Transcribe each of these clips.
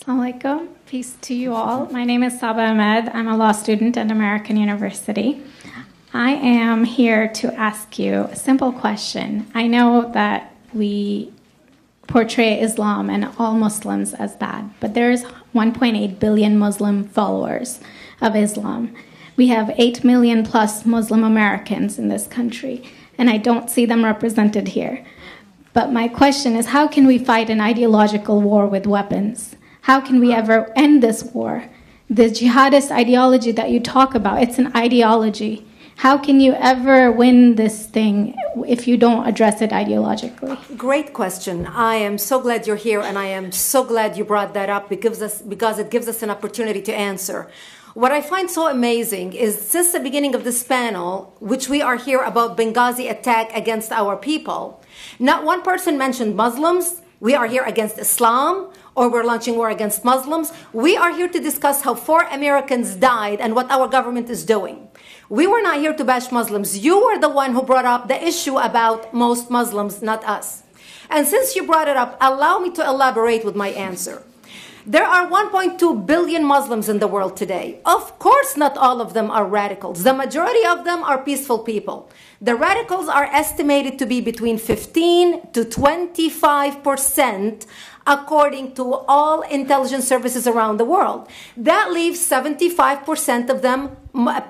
Assalamu alaikum. Peace to you all. My name is Saba Ahmed. I'm a law student at American University. I am here to ask you a simple question. I know that we portray Islam and all Muslims as bad, but there's 1.8 billion Muslim followers of Islam. We have 8 million plus Muslim Americans in this country, and I don't see them represented here. But my question is, how can we fight an ideological war with weapons? How can we ever end this war? The jihadist ideology that you talk about, it's an ideology. How can you ever win this thing if you don't address it ideologically? Great question. I am so glad you're here, and I am so glad you brought that up because it gives us an opportunity to answer. What I find so amazing is since the beginning of this panel, which we are here about Benghazi attack against our people, not one person mentioned Muslims. We are here against Islam, or we're launching war against Muslims. We are here to discuss how 4 Americans died and what our government is doing. We were not here to bash Muslims. You were the one who brought up the issue about most Muslims, not us. And since you brought it up, allow me to elaborate with my answer. There are 1.2 billion Muslims in the world today. Of course, not all of them are radicals. The majority of them are peaceful people. The radicals are estimated to be between 15 to 25%, according to all intelligence services around the world. That leaves 75% of them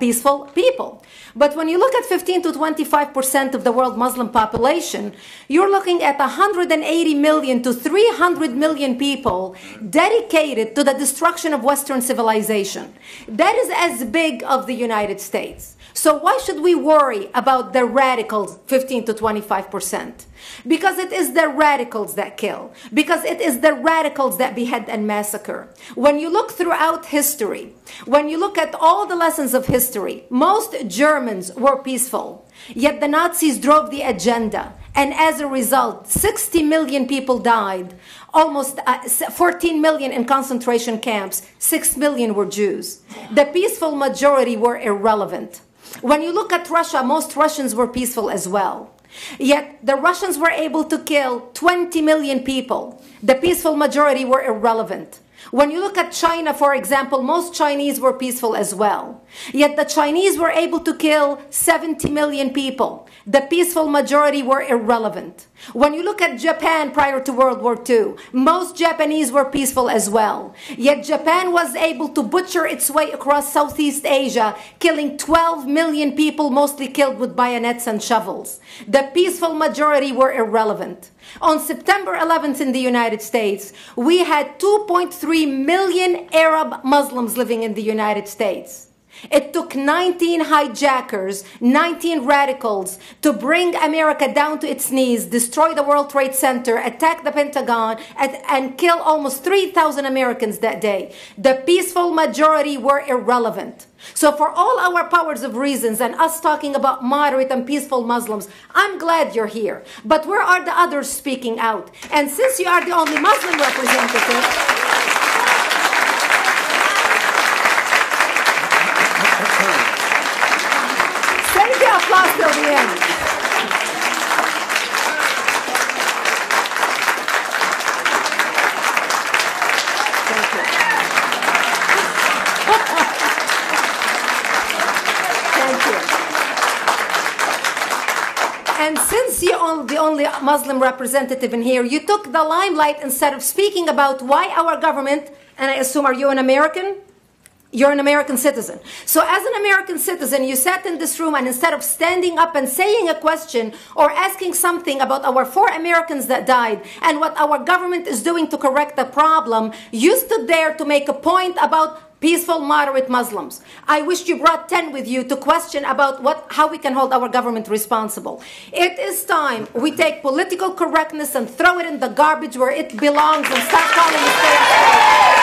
peaceful people. But when you look at 15 to 25% of the world Muslim population, you're looking at 180 million to 300 million people dedicated to the destruction of Western civilization. That is as big of the United States. So why should we worry about the radicals, 15 to 25%? Because it is the radicals that kill. Because it is the radicals that behead and massacre. When you look throughout history, when you look at all the lessons of history, most Germans were peaceful. Yet the Nazis drove the agenda. And as a result, 60 million people died. Almost 14 million in concentration camps. 6 million were Jews. The peaceful majority were irrelevant. When you look at Russia, most Russians were peaceful as well. Yet the Russians were able to kill 20 million people. The peaceful majority were irrelevant. When you look at China, for example, most Chinese were peaceful as well. Yet the Chinese were able to kill 70 million people. The peaceful majority were irrelevant. When you look at Japan prior to World War II, most Japanese were peaceful as well. Yet Japan was able to butcher its way across Southeast Asia, killing 12 million people, mostly killed with bayonets and shovels. The peaceful majority were irrelevant. On September 11th in the United States, we had 2.3 million Arab Muslims living in the United States. It took 19 hijackers, 19 radicals to bring America down to its knees, destroy the World Trade Center, attack the Pentagon, and kill almost 3,000 Americans that day. The peaceful majority were irrelevant. So for all our powers of reasons and us talking about moderate and peaceful Muslims, I'm glad you're here. But where are the others speaking out? And since you are the only Muslim representative, save the applause till the end. And since you're the only Muslim representative in here, you took the limelight instead of speaking about why our government, and I assume, are you an American? You're an American citizen. So as an American citizen, you sat in this room and instead of standing up and saying a question or asking something about our 4 Americans that died and what our government is doing to correct the problem, you stood there to make a point about peaceful, moderate Muslims. I wish you brought 10 with you to question about how we can hold our government responsible. It is time we take political correctness and throw it in the garbage where it belongs and start calling it fair.